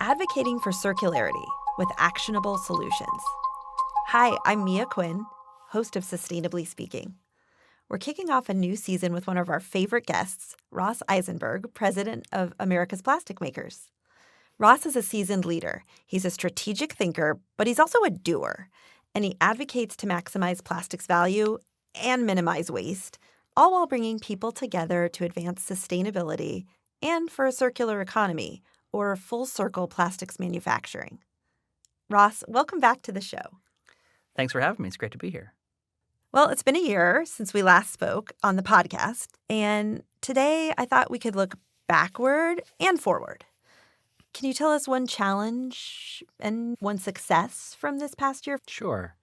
advocating for circularity with actionable solutions. Hi, I'm Mia Quinn, host of Sustainably Speaking. We're kicking off a new season with one of our favorite guests, Ross Eisenberg, president of America's Plastic Makers. Ross is a seasoned leader. He's a strategic thinker, but he's also a doer, and he advocates to maximize plastic's value and minimize waste, all while bringing people together to advance sustainability and for a circular economy, or full-circle plastics manufacturing. Ross, welcome back to the show. Thanks for having me. It's great to be here. Well, it's been a year since we last spoke on the podcast, and today I thought we could look backward and forward. Can you tell us one challenge and one success from this past year? Sure.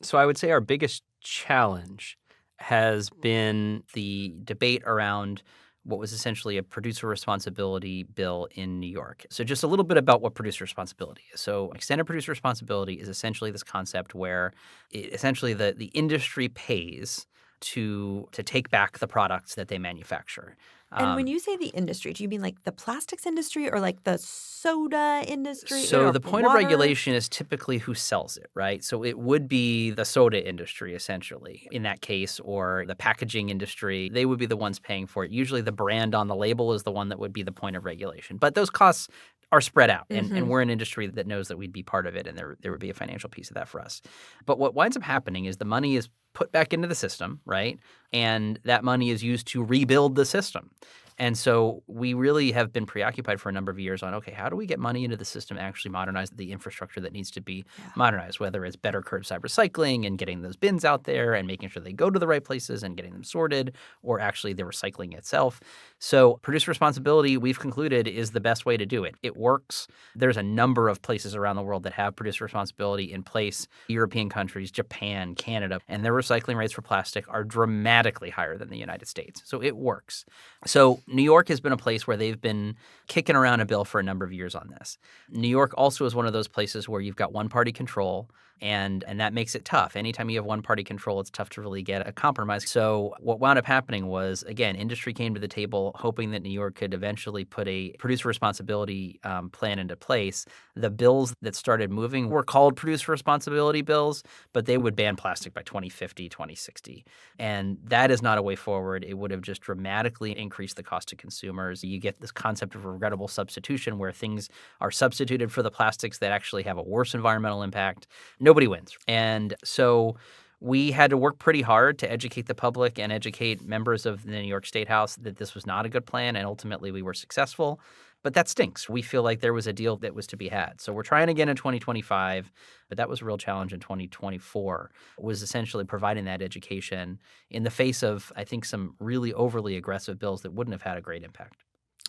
So I would say our biggest challenge has been the debate around what was essentially a producer responsibility bill in New York. So just a little bit about what producer responsibility is. So extended producer responsibility is essentially this concept where essentially the industry pays to take back the products that they manufacture. And when you say the industry, do you mean like the plastics industry or like the soda industry? So or the point water? of regulation is typically who sells it, right? So it would be the soda industry, essentially, in that case, or the packaging industry. They would be the ones paying for it. Usually the brand on the label is the one that would be the point of regulation. But those costs are spread out, and we're an industry that knows that we'd be part of it, and there would be a financial piece of that for us. But what winds up happening is the money is put back into the system, right? And that money is used to rebuild the system. And so we really have been preoccupied for a number of years on, okay, how do we get money into the system to actually modernize the infrastructure that needs to be modernized, whether it's better curbside recycling and getting those bins out there and making sure they go to the right places and getting them sorted, or actually the recycling itself. So producer responsibility, we've concluded, is the best way to do it. It works. There's a number of places around the world that have producer responsibility in place. European countries, Japan, Canada, and their recycling rates for plastic are dramatically higher than the United States. So it works. So New York has been a place where they've been kicking around a bill for a number of years on this. New York also is one of those places where you've got one-party control, and that makes it tough. Anytime you have one-party control, it's tough to really get a compromise. So what wound up happening was, again, industry came to the table hoping that New York could eventually put a producer responsibility plan into place. The bills that started moving were called producer responsibility bills, but they would ban plastic by 2050, 2060. And that is not a way forward. It would have just dramatically increased the cost to consumers. You get this concept of regrettable substitution where things are substituted for the plastics that actually have a worse environmental impact. Nobody wins. And so we had to work pretty hard to educate the public and educate members of the New York State House that this was not a good plan, and ultimately we were successful. But that stinks. We feel like there was a deal that was to be had. So we're trying again in 2025, but that was a real challenge in 2024, was essentially providing that education in the face of, I think, some really overly aggressive bills that wouldn't have had a great impact.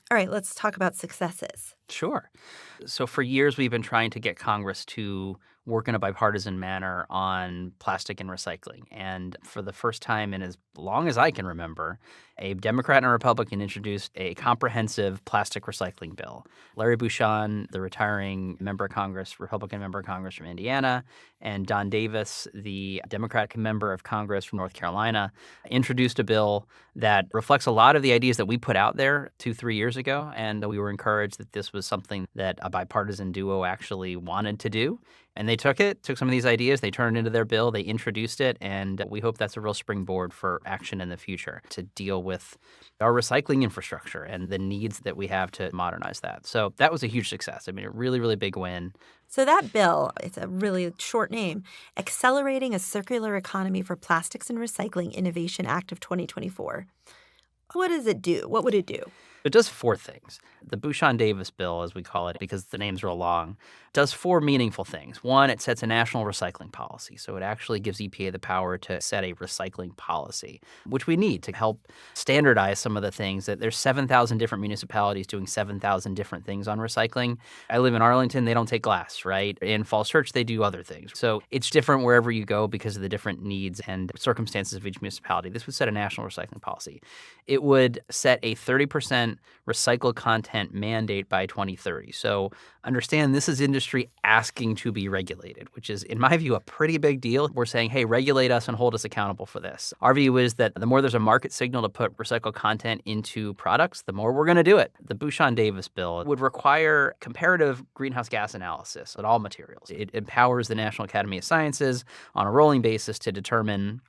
All right, let's talk about successes. Sure. So for years, we've been trying to get Congress to work in a bipartisan manner on plastic and recycling. And for the first time in as long as I can remember, a Democrat and a Republican introduced a comprehensive plastic recycling bill. Larry Buschon, the retiring member of Congress, Republican member of Congress from Indiana, and Don Davis, the Democratic member of Congress from North Carolina, introduced a bill that reflects a lot of the ideas that we put out there 2-3 years ago. And we were encouraged that this was something that a bipartisan duo actually wanted to do. And they took some of these ideas, they turned it into their bill, they introduced it, and we hope that's a real springboard for action in the future to deal with our recycling infrastructure and the needs that we have to modernize that. So that was a huge success. I mean, a really, really big win. So that bill, it's a really short name, Accelerating a Circular Economy for Plastics and Recycling Innovation Act of 2024. What does it do? What would it do? It does 4 things. The Buschon-Davis Bill, as we call it, because the name's real long, does 4 meaningful things. One, it sets a national recycling policy. So it actually gives EPA the power to set a recycling policy, which we need to help standardize some of the things. That there's 7,000 different municipalities doing 7,000 different things on recycling. I live in Arlington. They don't take glass, right? In Falls Church, they do other things. So it's different wherever you go because of the different needs and circumstances of each municipality. This would set a national recycling policy. It would set a 30% recycled content mandate by 2030. So understand this is industry asking to be regulated, which is, in my view, a pretty big deal. We're saying, hey, regulate us and hold us accountable for this. Our view is that the more there's a market signal to put recycled content into products, the more we're going to do it. The Buschon-Davis Bill would require comparative greenhouse gas analysis at all materials. It empowers the National Academy of Sciences on a rolling basis to determine,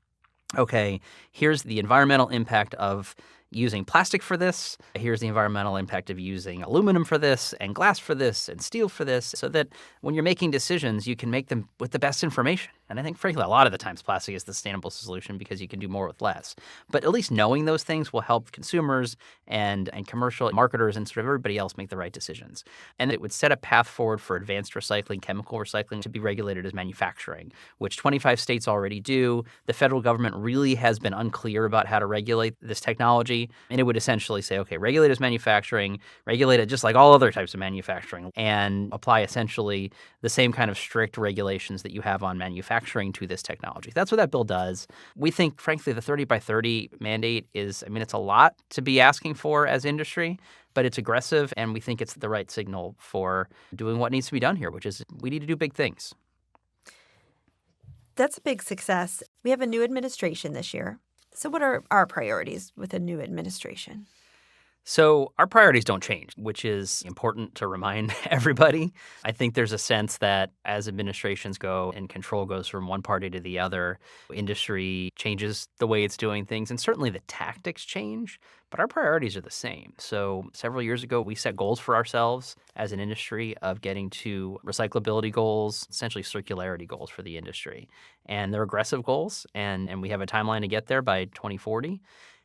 okay, here's the environmental impact of using plastic for this. Here's the environmental impact of using aluminum for this and glass for this and steel for this, so that when you're making decisions, you can make them with the best information. And I think, frankly, a lot of the times plastic is the sustainable solution because you can do more with less. But at least knowing those things will help consumers and commercial marketers and sort of everybody else make the right decisions. And it would set a path forward for advanced recycling, chemical recycling, to be regulated as manufacturing, which 25 states already do. The federal government really has been unclear about how to regulate this technology. And it would essentially say, okay, regulate as manufacturing, regulate it just like all other types of manufacturing, and apply essentially the same kind of strict regulations that you have on manufacturing to this technology. That's what that bill does. We think, frankly, the 30 by 30 mandate is, it's a lot to be asking for as industry, but it's aggressive, and we think it's the right signal for doing what needs to be done here, which is we need to do big things. That's a big success. We have a new administration this year. So what are our priorities with a new administration? So our priorities don't change, which is important to remind everybody. I think there's a sense that as administrations go and control goes from one party to the other, industry changes the way it's doing things, and certainly the tactics change, but our priorities are the same. So several years ago, we set goals for ourselves as an industry of getting to recyclability goals, essentially circularity goals for the industry. And they're aggressive goals, and we have a timeline to get there by 2040.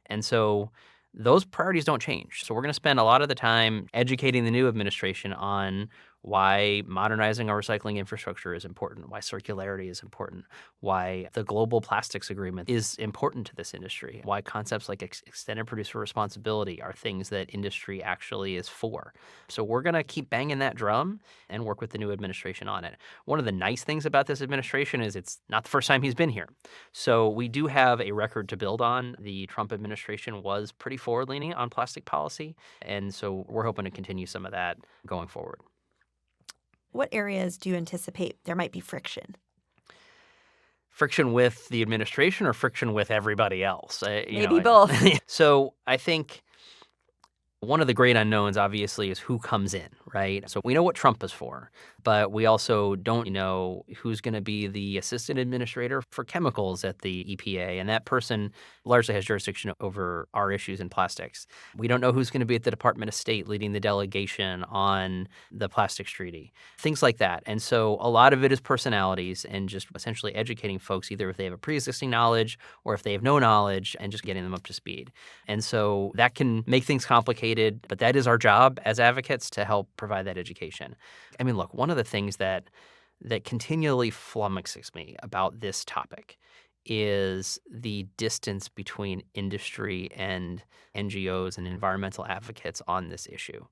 And so those priorities don't change. So we're going to spend a lot of the time educating the new administration on why modernizing our recycling infrastructure is important, why circularity is important, why the global plastics agreement is important to this industry, why concepts like extended producer responsibility are things that industry actually is for. So we're going to keep banging that drum and work with the new administration on it. One of the nice things about this administration is it's not the first time he's been here. So we do have a record to build on. The Trump administration was pretty forward-leaning on plastic policy, and so we're hoping to continue some of that going forward. What areas do you anticipate there might be friction? Friction with the administration or friction with everybody else? Maybe both. So I think one of the great unknowns, obviously, is who comes in, right? So we know what Trump is for, but we also don't know who's going to be the assistant administrator for chemicals at the EPA, and that person largely has jurisdiction over our issues in plastics. We don't know who's going to be at the Department of State leading the delegation on the plastics treaty, things like that. And so a lot of it is personalities and just essentially educating folks, either if they have a pre-existing knowledge or if they have no knowledge, and just getting them up to speed. And so that can make things complicated, but that is our job as advocates to help provide that education. Look, one of the things that continually flummoxes me about this topic is the distance between industry and NGOs and environmental advocates on this issue.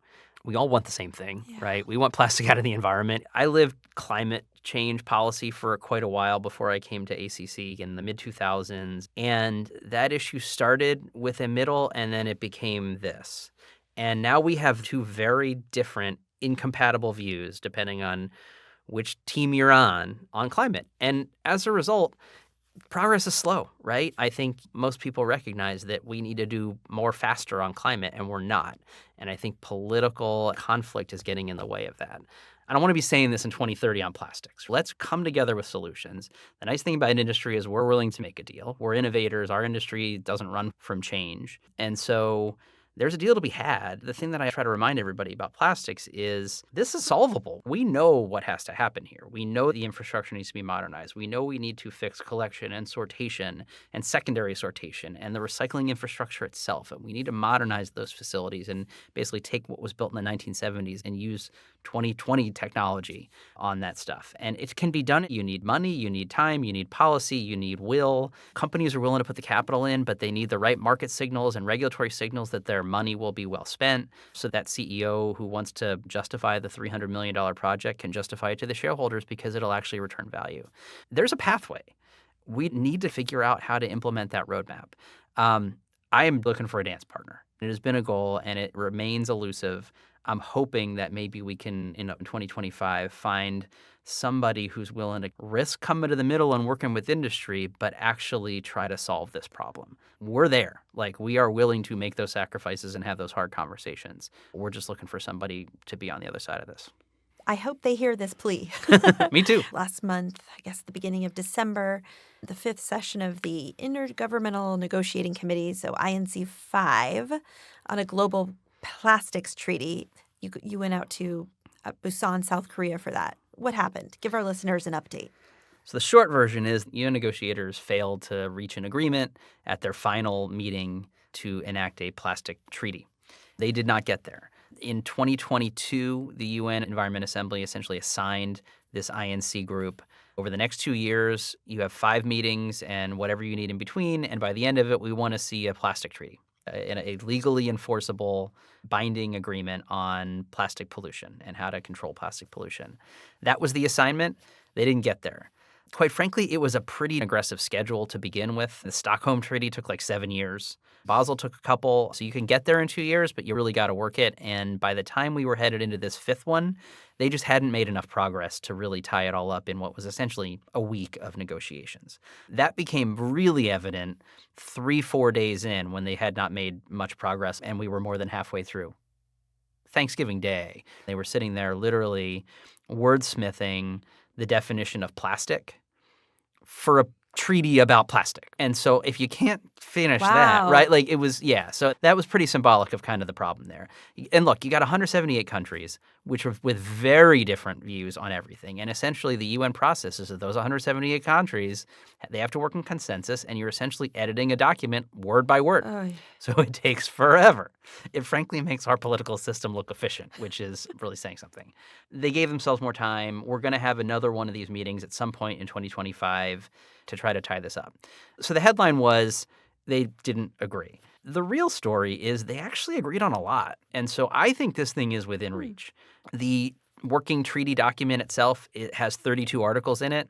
We all want the same thing, right? We want plastic out of the environment. I lived climate change policy for quite a while before I came to ACC in the mid-2000s, and that issue started with a middle, and then it became this. And now we have two very different, incompatible views, depending on which team you're on climate. And as a result, progress is slow, right? I think most people recognize that we need to do more faster on climate, and we're not. And I think political conflict is getting in the way of that. I don't want to be saying this in 2030 on plastics. Let's come together with solutions. The nice thing about industry is we're willing to make a deal. We're innovators. Our industry doesn't run from change. And so there's a deal to be had. The thing that I try to remind everybody about plastics is this is solvable. We know what has to happen here. We know the infrastructure needs to be modernized. We know we need to fix collection and sortation and secondary sortation and the recycling infrastructure itself. And we need to modernize those facilities and basically take what was built in the 1970s and use 2020 technology on that stuff. And it can be done. You need money, you need time, you need policy, you need will. Companies are willing to put the capital in, but they need the right market signals and regulatory signals that their money will be well spent. So that CEO who wants to justify the $300 million project can justify it to the shareholders because it'll actually return value. There's a pathway. We need to figure out how to implement that roadmap. I am looking for a dance partner. It has been a goal, and it remains elusive. I'm hoping that maybe we can, in 2025, find somebody who's willing to risk coming to the middle and working with industry, but actually try to solve this problem. We're there. Like, we are willing to make those sacrifices and have those hard conversations. We're just looking for somebody to be on the other side of this. I hope they hear this plea. Me too. Last month, I guess the beginning of December, the fifth session of the Intergovernmental Negotiating Committee, so INC 5, on a global plastics treaty. You went out to Busan, South Korea for that. What happened? Give our listeners an update. So the short version is UN negotiators failed to reach an agreement at their final meeting to enact a plastic treaty. They did not get there. In 2022, the UN Environment Assembly essentially assigned this INC group. Over the next 2 years, you have 5 meetings and whatever you need in between. And by the end of it, we want to see a plastic treaty, a legally enforceable binding agreement on plastic pollution and how to control plastic pollution. That was the assignment. They didn't get there. Quite frankly, it was a pretty aggressive schedule to begin with. The Stockholm Treaty took like 7 years. Basel took a couple. So you can get there in 2 years, but you really got to work it. And by the time we were headed into this 5th one, they just hadn't made enough progress to really tie it all up in what was essentially a week of negotiations. That became really evident 3-4 days in when they had not made much progress, and we were more than halfway through. Thanksgiving Day, they were sitting there literally wordsmithing the definition of plastic for a treaty about plastic. And so if you can't finish that, right, like it was, so that was pretty symbolic of kind of the problem there. And look, you got 178 countries, which are with very different views on everything. And essentially the UN process is that those 178 countries, they have to work in consensus, and you're essentially editing a document word by word. So it takes forever. It frankly makes our political system look efficient, which is really saying something. They gave themselves more time. We're going to have another one of these meetings at some point in 2025 to try to tie this up. So the headline was they didn't agree. The real story is they actually agreed on a lot. And so I think this thing is within reach. The working treaty document itself, it has 32 articles in it.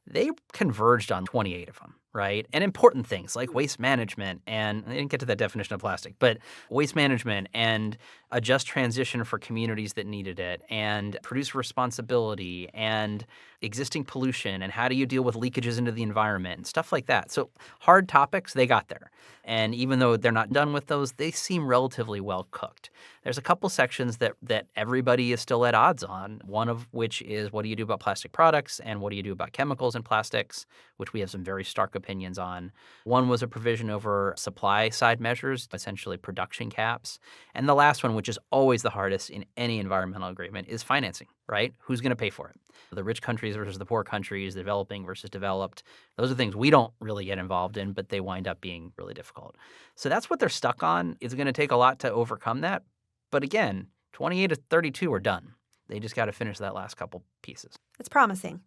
They converged on 28 of them, right? And important things like waste management, and I didn't get to that definition of plastic, but waste management and a just transition for communities that needed it, and producer responsibility, and existing pollution, and how do you deal with leakages into the environment, and stuff like that. So hard topics, they got there. And even though they're not done with those, they seem relatively well cooked. There's a couple sections that everybody is still at odds on, one of which is what do you do about plastic products and what do you do about chemicals in plastics, which we have some very stark opinions on. One was a provision over supply side measures, essentially production caps. And the last one, which is always the hardest in any environmental agreement, is financing, right? Who's going to pay for it? The rich countries versus the poor countries, developing versus developed. Those are things we don't really get involved in, but they wind up being really difficult. So that's what they're stuck on. It's going to take a lot to overcome that. But again, 28 to 32 are done. They just got to finish that last couple pieces. It's promising.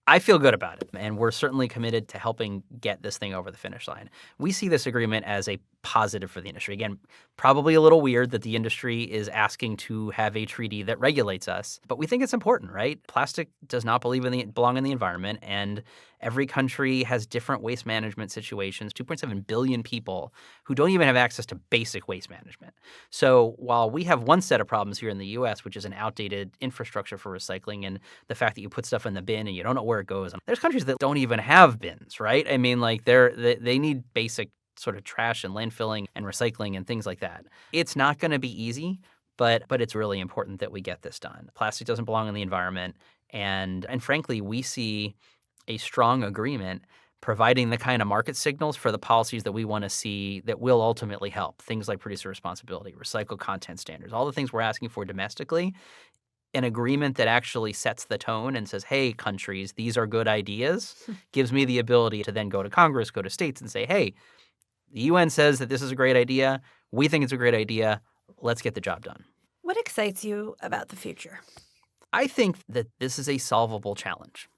I feel good about it, and we're certainly committed to helping get this thing over the finish line. We see this agreement as a positive for the industry. Again, probably a little weird that the industry is asking to have a treaty that regulates us, but we think it's important, right? Plastic does not belong in the environment, and every country has different waste management situations, 2.7 billion people who don't even have access to basic waste management. So while we have one set of problems here in the U.S., which is an outdated infrastructure for recycling and the fact that you put stuff in the bin and you don't know where it goes, there's countries that don't even have bins, right? I mean, like they need basic sort of trash and landfilling and recycling and things like that. It's not going to be easy, but it's really important that we get this done. Plastic doesn't belong in the environment, and frankly, we see a strong agreement providing the kind of market signals for the policies that we want to see that will ultimately help. Things like producer responsibility, recycled content standards, all the things we're asking for domestically. An agreement that actually sets the tone and says, hey, countries, these are good ideas, gives me the ability to then go to Congress, go to states and say, hey, the UN says that this is a great idea. We think it's a great idea. Let's get the job done. What excites you about the future? I think that this is a solvable challenge.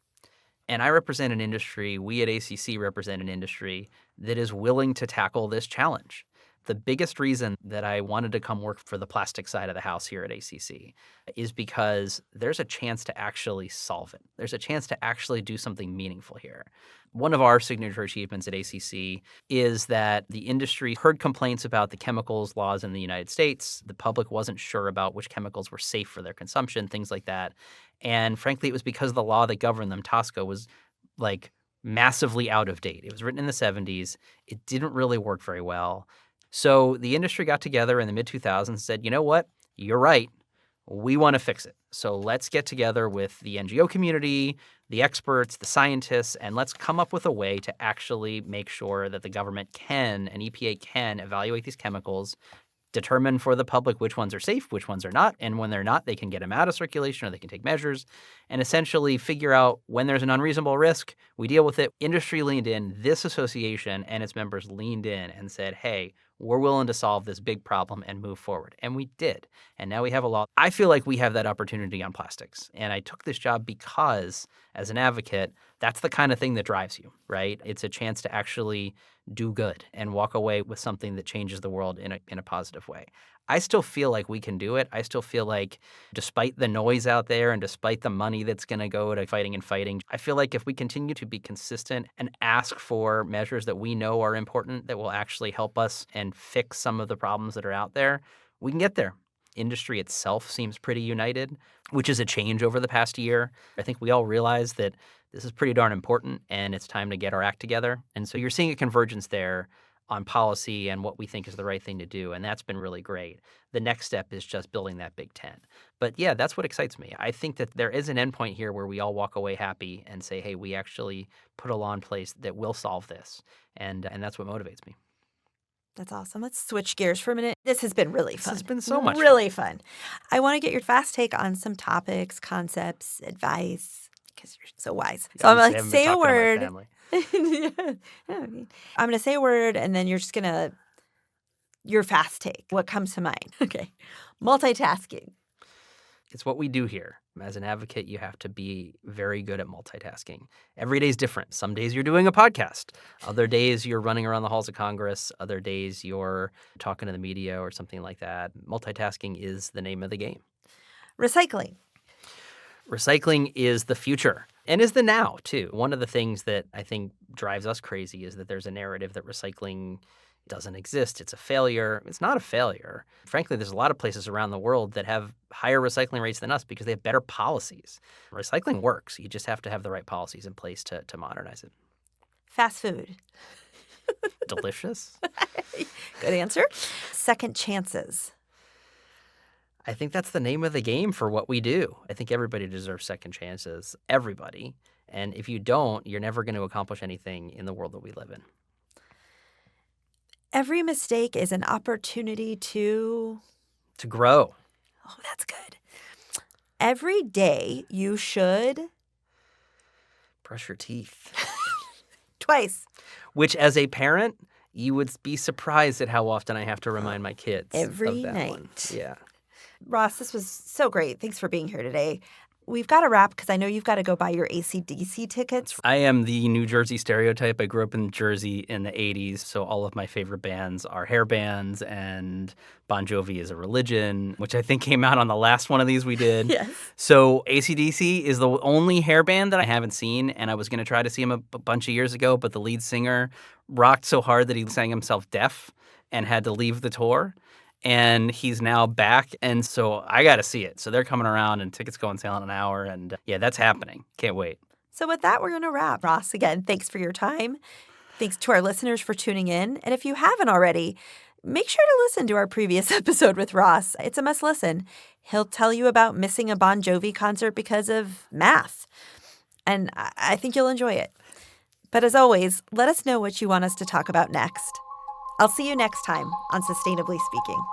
And I represent an industry, we at ACC represent an industry that is willing to tackle this challenge. The biggest reason that I wanted to come work for the plastic side of the house here at ACC is because there's a chance to actually solve it. There's a chance to actually do something meaningful here. One of our signature achievements at ACC is that the industry heard complaints about the chemicals laws in the United States. The public wasn't sure about which chemicals were safe for their consumption, things like that. And frankly, it was because the law that governed them, TSCA, was like massively out of date. It was written in the 70s. It didn't really work very well. So the industry got together in the mid-2000s and said, you know what? You're right. We want to fix it. So let's get together with the NGO community, the experts, the scientists, and let's come up with a way to actually make sure that the government can and EPA can evaluate these chemicals, determine for the public which ones are safe, which ones are not, and when they're not, they can get them out of circulation or they can take measures and essentially figure out when there's an unreasonable risk, we deal with it. Industry leaned in, this association and its members leaned in and said, hey, we're willing to solve this big problem and move forward. And we did. And now we have a law. I feel like we have that opportunity on plastics. And I took this job because, as an advocate, that's the kind of thing that drives you, right? It's a chance to actually do good and walk away with something that changes the world in a positive way. I still feel like we can do it. I still feel like despite the noise out there and despite the money that's going to go to fighting, I feel like if we continue to be consistent and ask for measures that we know are important that will actually help us and fix some of the problems that are out there, we can get there. Industry itself seems pretty united, which is a change over the past year. I think we all realize that this is pretty darn important and it's time to get our act together. And so you're seeing a convergence there on policy and what we think is the right thing to do. And that's been really great. The next step is just building that Big Tent. But yeah, that's what excites me. I think that there is an endpoint here where we all walk away happy and say, hey, we actually put a law in place that will solve this. And that's what motivates me. That's awesome. Let's switch gears for a minute. This has been really fun. This has been so much really fun. I want to get your fast take on some topics, concepts, advice, because you're so wise. So I'm going to say a word. Yeah. I'm going to say a word, and then you're just going to your fast take. What comes to mind? Okay. Multitasking. It's what we do here. As an advocate, you have to be very good at multitasking. Every day is different. Some days you're doing a podcast. Other days you're running around the halls of Congress. Other days you're talking to the media or something like that. Multitasking is the name of the game. Recycling. Recycling is the future and is the now, too. One of the things that I think drives us crazy is that there's a narrative that recycling doesn't exist. It's a failure. It's not a failure. Frankly, there's a lot of places around the world that have higher recycling rates than us because they have better policies. Recycling works. You just have to have the right policies in place to modernize it. Fast food. Delicious. Good answer. Second chances. I think that's the name of the game for what we do. I think everybody deserves second chances. Everybody. And if you don't, you're never going to accomplish anything in the world that we live in. Every mistake is an opportunity to grow. Oh, that's good. Every day you should brush your teeth. Twice. Which, as a parent, you would be surprised at how often I have to remind my kids every of that night. One. Yeah. Ross, this was so great. Thanks for being here today. We've got to wrap because I know you've got to go buy your AC/DC tickets. I am the New Jersey stereotype. I grew up in Jersey in the 80s, so all of my favorite bands are hair bands, and Bon Jovi is a Religion, which I think came out on the last one of these we did. Yes. So AC/DC is the only hair band that I haven't seen, and I was going to try to see him a bunch of years ago, but the lead singer rocked so hard that he sang himself deaf and had to leave the tour. And he's now back, and so I got to see it. So they're coming around, and tickets go on sale in an hour, and yeah, that's happening. Can't wait. So with that, we're going to wrap. Ross, again, thanks for your time. Thanks to our listeners for tuning in. And if you haven't already, make sure to listen to our previous episode with Ross. It's a must listen. He'll tell you about missing a Bon Jovi concert because of math. And I think you'll enjoy it. But as always, let us know what you want us to talk about next. I'll see you next time on Sustainably Speaking.